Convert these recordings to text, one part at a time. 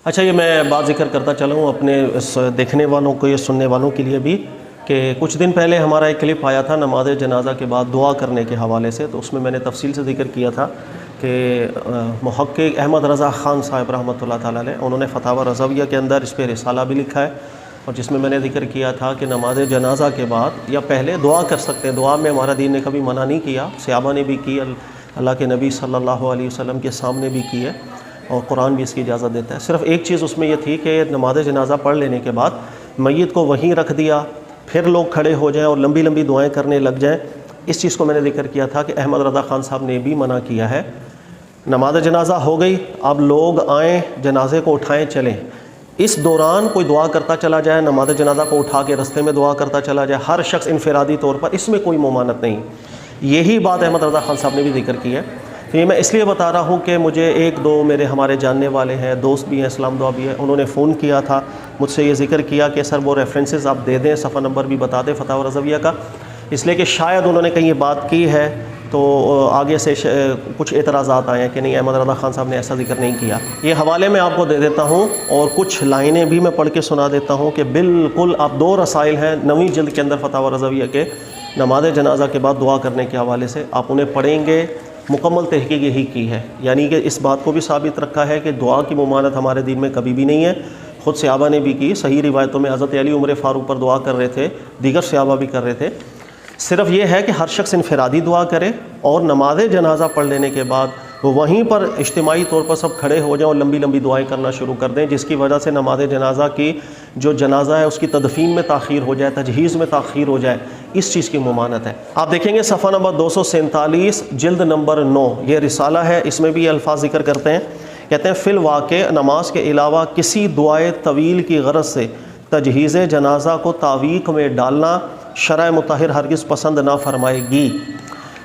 اچھا، یہ میں بات ذکر کرتا چلا ہوں اپنے دیکھنے والوں کو، یہ سننے والوں کے لیے بھی، کہ کچھ دن پہلے ہمارا ایک کلپ آیا تھا نماز جنازہ کے بعد دعا کرنے کے حوالے سے، تو اس میں نے تفصیل سے ذکر کیا تھا کہ محقق احمد رضا خان صاحب رحمۃ اللہ تعالیٰ علیہ، انہوں نے فتاوی رضویہ کے اندر اس پہ رسالہ بھی لکھا ہے، اور جس میں نے ذکر کیا تھا کہ نماز جنازہ کے بعد یا پہلے دعا کر سکتے ہیں۔ دعا میں ہمارا دین نے کبھی منع نہیں کیا، صحابہ نے بھی کی، اللہ کے نبی صلی اللہ علیہ وسلم کے سامنے بھی کی ہے، اور قرآن بھی اس کی اجازت دیتا ہے۔ صرف ایک چیز اس میں یہ تھی کہ نماز جنازہ پڑھ لینے کے بعد میت کو وہیں رکھ دیا، پھر لوگ کھڑے ہو جائیں اور لمبی لمبی دعائیں کرنے لگ جائیں، اس چیز کو میں نے ذکر کیا تھا کہ احمد رضا خان صاحب نے بھی منع کیا ہے۔ نماز جنازہ ہو گئی، اب لوگ آئیں، جنازے کو اٹھائیں، چلیں، اس دوران کوئی دعا کرتا چلا جائے، نماز جنازہ کو اٹھا کے رستے میں دعا کرتا چلا جائے، ہر شخص انفرادی طور پر، اس میں کوئی ممانعت نہیں۔ یہی بات احمد رضا خان صاحب نے بھی ذکر کی ہے۔ تو یہ میں اس لیے بتا رہا ہوں کہ مجھے ایک دو ہمارے جاننے والے ہیں، دوست بھی ہیں، اسلام دعا بھی ہے، انہوں نے فون کیا تھا مجھ سے، یہ ذکر کیا کہ سر وہ ریفرنسز آپ دے دیں، صفحہ نمبر بھی بتا دیں فتاوی رضویہ کا، اس لیے کہ شاید انہوں نے کہیں یہ بات کی ہے تو آگے سے کچھ اعتراضات آئے ہیں کہ نہیں، احمد رضا خان صاحب نے ایسا ذکر نہیں کیا۔ یہ حوالے میں آپ کو دے دیتا ہوں، اور کچھ لائنیں بھی میں پڑھ کے سنا دیتا ہوں کہ بالکل آپ 2 رسائل ہیں 9ویں جلد کے اندر فتاوی رضویہ کے، نماز جنازہ کے بعد دعا کرنے کے حوالے سے، آپ انہیں پڑھیں گے۔ مکمل تحقیق یہی کی ہے، یعنی کہ اس بات کو بھی ثابت رکھا ہے کہ دعا کی ممانعت ہمارے دین میں کبھی بھی نہیں ہے، خود صحابہ نے بھی کی، صحیح روایتوں میں حضرت علی عمر فاروق پر دعا کر رہے تھے، دیگر صحابہ بھی کر رہے تھے۔ صرف یہ ہے کہ ہر شخص انفرادی دعا کرے، اور نماز جنازہ پڑھ لینے کے بعد وہ وہیں پر اجتماعی طور پر سب کھڑے ہو جائیں اور لمبی لمبی دعائیں کرنا شروع کر دیں، جس کی وجہ سے نماز جنازہ کی جو جنازہ ہے اس کی تدفین میں تاخیر ہو جائے، تجہیز میں تاخیر ہو جائے، اس چیز کی ممانعت ہے۔ آپ دیکھیں گے صفحہ نمبر 247 جلد نمبر 9، یہ رسالہ ہے، اس میں بھی یہ الفاظ ذکر کرتے ہیں، کہتے ہیں فی الواقع نماز کے علاوہ کسی دعائے طویل کی غرض سے تجہیز جنازہ کو تعویق میں ڈالنا شرع مطہر ہرگز پسند نہ فرمائے گی۔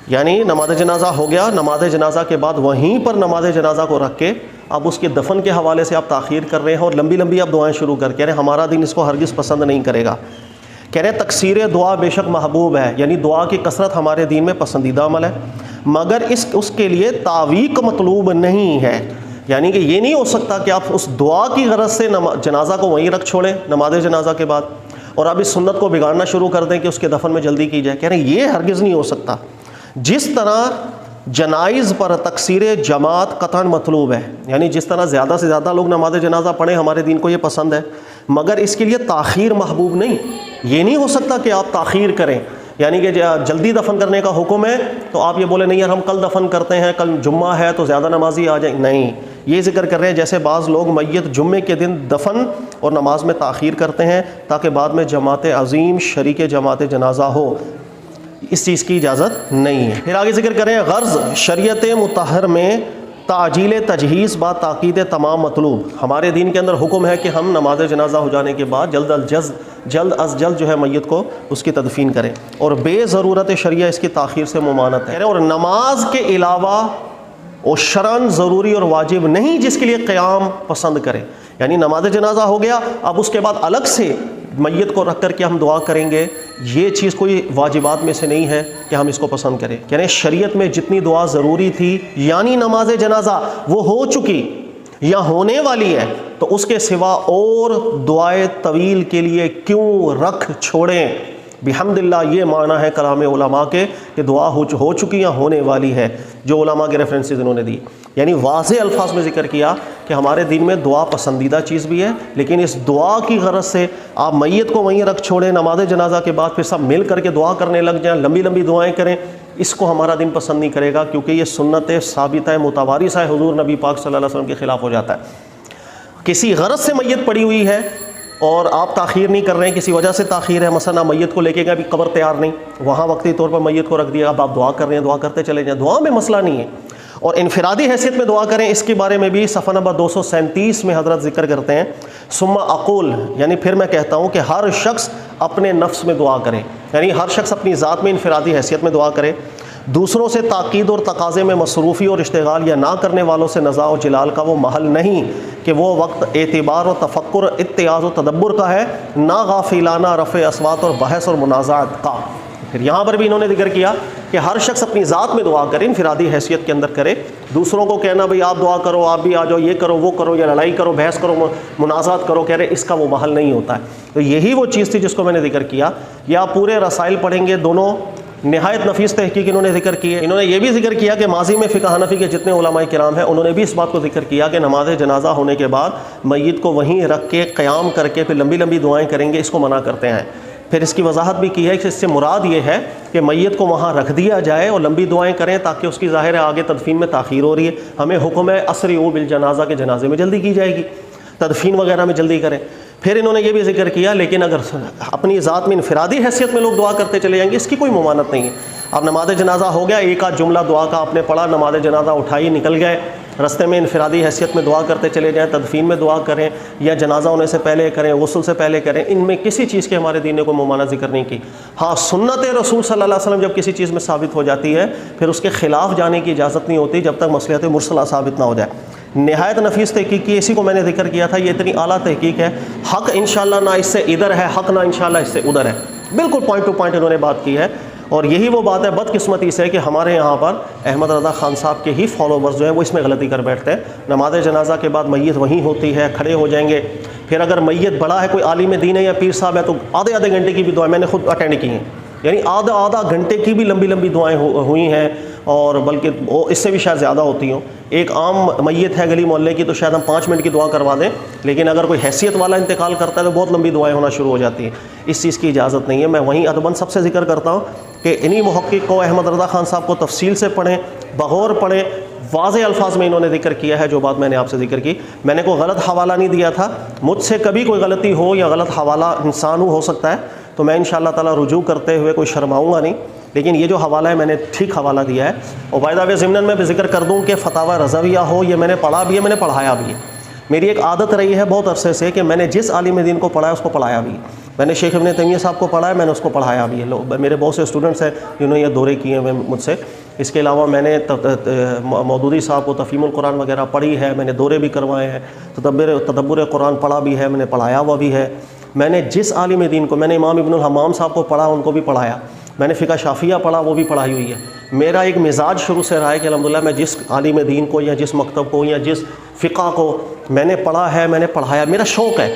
یعنی نماز جنازہ ہو گیا، نماز جنازہ کے بعد وہیں پر نماز جنازہ کو رکھ کے اب اس کے دفن کے حوالے سے آپ تاخیر کر رہے ہیں اور لمبی لمبی آپ دعائیں شروع کر کے رہے ہیں، ہمارا دین اس کو ہرگز پسند نہیں کرے گا۔ کہہ رہے ہیں تکثیر دعا بے شک محبوب ہے، یعنی دعا کی کثرت ہمارے دین میں پسندیدہ عمل ہے، مگر اس کے لیے تعویق مطلوب نہیں ہے، یعنی کہ یہ نہیں ہو سکتا کہ آپ اس دعا کی غرض سے جنازہ کو وہیں رکھ چھوڑیں نماز جنازہ کے بعد، اور اب اس سنت کو بگاڑنا شروع کر دیں کہ اس کے دفن میں جلدی کی جائے۔ کہہ رہے ہیں یہ ہرگز نہیں ہو سکتا۔ جس طرح جنائز پر تکثیر جماعت قطعاً مطلوب ہے، یعنی جس طرح زیادہ سے زیادہ لوگ نماز جنازہ پڑھیں، ہمارے دین کو یہ پسند ہے، مگر اس کے لیے تاخیر محبوب نہیں۔ یہ نہیں ہو سکتا کہ آپ تاخیر کریں، یعنی کہ جلدی دفن کرنے کا حکم ہے تو آپ یہ بولیں نہیں یار ہم کل دفن کرتے ہیں، کل جمعہ ہے تو زیادہ نمازی آ جائیں، نہیں۔ یہ ذکر کر رہے ہیں جیسے بعض لوگ میت جمعے کے دن دفن اور نماز میں تاخیر کرتے ہیں تاکہ بعد میں جماعت عظیم شریک جماعت جنازہ ہو، اس چیز کی اجازت نہیں ہے۔ پھر آگے ذکر کریں غرض شریعت مطہر میں تعجیل تجہیز با تاکید تمام مطلوب، ہمارے دین کے اندر حکم ہے کہ ہم نماز جنازہ ہو جانے کے بعد جلد از جلد جو ہے میت کو اس کی تدفین کریں، اور بے ضرورت شریعہ اس کی تاخیر سے ممانعت ہے، اور نماز کے علاوہ وہ شرعاً ضروری اور واجب نہیں جس کے لیے قیام پسند کریں، یعنی نماز جنازہ ہو گیا، اب اس کے بعد الگ سے میت کو رکھ کر کے ہم دعا کریں گے، یہ چیز کوئی واجبات میں سے نہیں ہے کہ ہم اس کو پسند کریں۔ یعنی شریعت میں جتنی دعا ضروری تھی، یعنی نماز جنازہ وہ ہو چکی یا ہونے والی ہے، تو اس کے سوا اور دعائے طویل کے لیے کیوں رکھ چھوڑیں؟ بحمداللہ یہ معنی ہے کلام علماء کے کہ دعا ہو چکی یا ہونے والی ہے، جو علماء کے ریفرنسز انہوں نے دی، یعنی واضح الفاظ میں ذکر کیا کہ ہمارے دین میں دعا پسندیدہ چیز بھی ہے، لیکن اس دعا کی غرض سے آپ میت کو وہیں رکھ چھوڑیں نماز جنازہ کے بعد، پھر سب مل کر کے دعا کرنے لگ جائیں، لمبی لمبی دعائیں کریں، اس کو ہمارا دین پسند نہیں کرے گا، کیونکہ یہ سنت ثابتہ ہے، متوارثہ ہے، حضور نبی پاک صلی اللہ علیہ وسلم کے خلاف ہو جاتا ہے۔ کسی غرض سے میت پڑی ہوئی ہے اور آپ تاخیر نہیں کر رہے ہیں، کسی وجہ سے تاخیر ہے، مثلا میت کو لے کے گئے، ابھی قبر تیار نہیں، وہاں وقتی طور پر میت کو رکھ دیا، اب آپ دعا کر رہے ہیں، دعا کرتے چلے جائیں، دعا میں مسئلہ نہیں ہے، اور انفرادی حیثیت میں دعا کریں، اس کے بارے میں بھی صفحہ نمبر 237 میں حضرت ذکر کرتے ہیں ثم اقول، یعنی پھر میں کہتا ہوں کہ ہر شخص اپنے نفس میں دعا کرے، یعنی ہر شخص اپنی ذات میں انفرادی حیثیت میں دعا کرے، دوسروں سے تاکید اور تقاضے میں مصروفی اور اشتغال یا نہ کرنے والوں سے نزاع و جلال کا وہ محل نہیں کہ وہ وقت اعتبار و تفکر، اتعاظ و تدبر کا ہے، نہ غافلانہ رفع اصوات اور بحث اور منازعات کا۔ پھر یہاں پر بھی انہوں نے ذکر کیا کہ ہر شخص اپنی ذات میں دعا کرے، انفرادی حیثیت کے اندر کرے. دوسروں کو کہنا بھئی آپ دعا کرو، آپ بھی آ جاؤ، یہ کرو وہ کرو، یا لڑائی کرو، بحث کرو، منازعات کرو، کہہ رہے اس کا وہ محل نہیں ہوتا ہے. تو یہی وہ چیز تھی جس کو میں نے ذکر کیا. یا آپ پورے رسائل پڑھیں گے، دونوں نہایت نفیس تحقیق انہوں نے ذکر کی ہے. انہوں نے یہ بھی ذکر کیا کہ ماضی میں فقہ حنفی کے جتنے علماء کرام ہیں انہوں نے بھی اس بات کو ذکر کیا کہ نماز جنازہ ہونے کے بعد میت کو وہیں رکھ کے قیام کر کے پھر لمبی لمبی دعائیں کریں گے، اس کو منع کرتے ہیں. پھر اس کی وضاحت بھی کی ہے کہ اس سے مراد یہ ہے کہ میت کو وہاں رکھ دیا جائے اور لمبی دعائیں کریں تاکہ اس کی ظاہر ہے آگے تدفین میں تاخیر ہو رہی ہے، ہمیں حکم ہے اسرعوا بالجنازہ کے جنازے میں جلدی کی جائے گی، تدفین وغیرہ میں جلدی کریں. پھر انہوں نے یہ بھی ذکر کیا لیکن اگر اپنی ذات میں انفرادی حیثیت میں لوگ دعا کرتے چلے جائیں گے اس کی کوئی ممانعت نہیں ہے. اب نماز جنازہ ہو گیا، ایک آدھ جملہ دعا کا آپ نے پڑھا، نماز جنازہ اٹھائی نکل گئے، رستے میں انفرادی حیثیت میں دعا کرتے چلے جائیں، تدفین میں دعا کریں یا جنازہ ہونے سے پہلے کریں، غسل سے پہلے کریں، ان میں کسی چیز کے ہمارے دین نے کوئی ممانعت ذکر نہیں کی. ہاں سنت رسول صلی اللہ علیہ وسلم جب کسی چیز میں ثابت ہو جاتی ہے پھر اس کے خلاف جانے کی اجازت نہیں ہوتی جب تک مصلحت مرسلہ ثابت نہ ہو جائے. نہایت نفیس تحقیق کی، اسی کو میں نے ذکر کیا تھا، یہ اتنی اعلیٰ تحقیق ہے. حق انشاءاللہ نہ اس سے ادھر ہے، حق نہ انشاءاللہ اس سے ادھر ہے، بالکل پوائنٹ ٹو پوائنٹ انہوں نے بات کی ہے. اور یہی وہ بات ہے بدقسمتی سے کہ ہمارے یہاں پر احمد رضا خان صاحب کے ہی فالوورز جو ہیں وہ اس میں غلطی کر بیٹھتے ہیں. نماز جنازہ کے بعد میت وہیں ہوتی ہے، کھڑے ہو جائیں گے. پھر اگر میت بڑا ہے، کوئی عالم دین ہے یا پیر صاحب ہے تو آدھے آدھے گھنٹے کی بھی دعائیں میں نے خود اٹینڈ کی ہیں، یعنی آدھا گھنٹے کی بھی لمبی لمبی دعائیں ہوئی ہیں، اور بلکہ وہ اس سے بھی شاید زیادہ ہوتی ہوں. ایک عام میت ہے گلی محلے کی تو شاید ہم 5 منٹ کی دعا کروا دیں، لیکن اگر کوئی حیثیت والا انتقال کرتا ہے تو بہت لمبی دعائیں ہونا شروع ہو جاتی ہیں. اس چیز کی اجازت نہیں ہے. میں وہیں ادباً سب سے ذکر کرتا ہوں کہ انہی محقق کو احمد رضا خان صاحب کو تفصیل سے پڑھیں، بغور پڑھیں، واضح الفاظ میں انہوں نے ذکر کیا ہے جو بات میں نے آپ سے ذکر کی. میں نے کوئی غلط حوالہ نہیں دیا تھا، مجھ سے کبھی کوئی غلطی ہو یا غلط حوالہ انسان ہو سکتا ہے تو میں انشاءاللہ تعالیٰ رجوع کرتے ہوئے کوئی شرماؤں گا نہیں، لیکن یہ جو حوالہ ہے میں نے ٹھیک حوالہ دیا ہے. اور بائی دا وے ضمن میں بھی ذکر کر دوں کہ فتاوی رضویہ ہو، یہ میں نے پڑھا بھی ہے، میں نے پڑھایا بھی ہے. میری ایک عادت رہی ہے بہت عرصے سے کہ میں نے جس عالم دین کو پڑھا ہے اس کو پڑھایا بھی. میں نے شیخ ابن تیمیہ صاحب کو پڑھا ہے، میں نے اس کو پڑھایا بھی ہے. میرے بہت سے اسٹوڈنٹس ہیں جنہوں نے یہ دورے کیے ہیں مجھ سے. اس کے علاوہ میں نے مودودی صاحب کو تفہیم القرآن وغیرہ پڑھی ہے، میں نے دورے بھی کروائے ہیں، تدبر قرآن پڑھا بھی ہے، میں نے پڑھایا ہوا بھی ہے. میں نے جس عالم دین کو، میں نے امام ابن الحمام صاحب کو پڑھا، ان کو بھی پڑھایا. میں نے فقہ شافعیہ پڑھا، وہ بھی پڑھائی ہوئی ہے. میرا ایک مزاج شروع سے رہا ہے کہ الحمدللہ میں جس عالم دین کو یا جس مکتب کو یا جس فقہ کو میں نے پڑھا ہے، میں نے پڑھایا، میرا شوق ہے.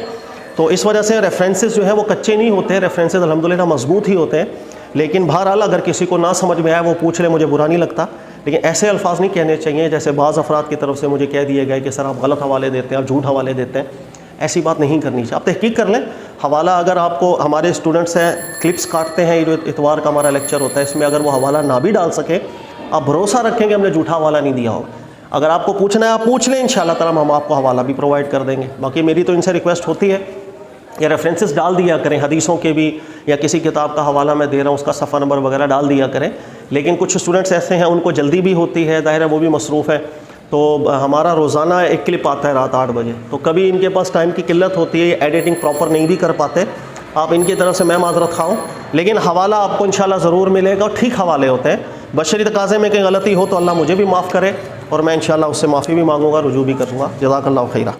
تو اس وجہ سے ریفرنسز جو ہیں وہ کچے نہیں ہوتے، ریفرنسز الحمدللہ مضبوط ہی ہوتے ہیں. لیکن بہرحال اگر کسی کو نہ سمجھ میں آئے وہ پوچھ لے، مجھے برا نہیں لگتا. لیکن ایسے الفاظ نہیں کہنے چاہیے جیسے بعض افراد کی طرف سے مجھے کہہ دیے گئے کہ سر آپ غلط حوالے دیتے ہیں، آپ جھوٹ حوالے دیتے ہیں. ایسی بات نہیں کرنی چاہیے. آپ تحقیق کر لیں. حوالہ اگر آپ کو، ہمارے اسٹوڈنٹس ہیں کلپس کاٹتے ہیں، اتوار کا ہمارا لیکچر ہوتا ہے، اس میں اگر وہ حوالہ نہ بھی ڈال سکیں آپ بھروسہ رکھیں کہ ہم نے جھوٹا حوالہ نہیں دیا ہوگا. اگر آپ کو پوچھنا ہے آپ پوچھ لیں، انشاءاللہ تعالیٰ ہم آپ کو حوالہ بھی پرووائڈ کر دیں گے. باقی میری تو ان سے ریکویسٹ ہوتی ہے یا ریفرنسز ڈال دیا کریں حدیثوں کے بھی، یا کسی کتاب کا حوالہ میں دے رہا ہوں اس کا صفحہ نمبر وغیرہ ڈال دیا کریں. لیکن کچھ اسٹوڈنٹس ایسے ہیں ان کو جلدی بھی ہوتی ہے، ظاہر ہے وہ بھی مصروف ہے. تو ہمارا روزانہ ایک کلپ آتا ہے رات 8 بجے، تو کبھی ان کے پاس ٹائم کی قلت ہوتی ہے، یہ ایڈیٹنگ پراپر نہیں بھی کر پاتے. آپ ان کی طرف سے میں معذرت خواہ ہوں، لیکن حوالہ آپ کو انشاءاللہ ضرور ملے گا. اور ٹھیک حوالے ہوتے ہیں. بشری تقاضے میں کہیں غلطی ہو تو اللہ مجھے بھی معاف کرے، اور میں انشاءاللہ اس سے معافی بھی مانگوں گا، رجوع بھی کروں گا. جزاک اللہ خیرہ.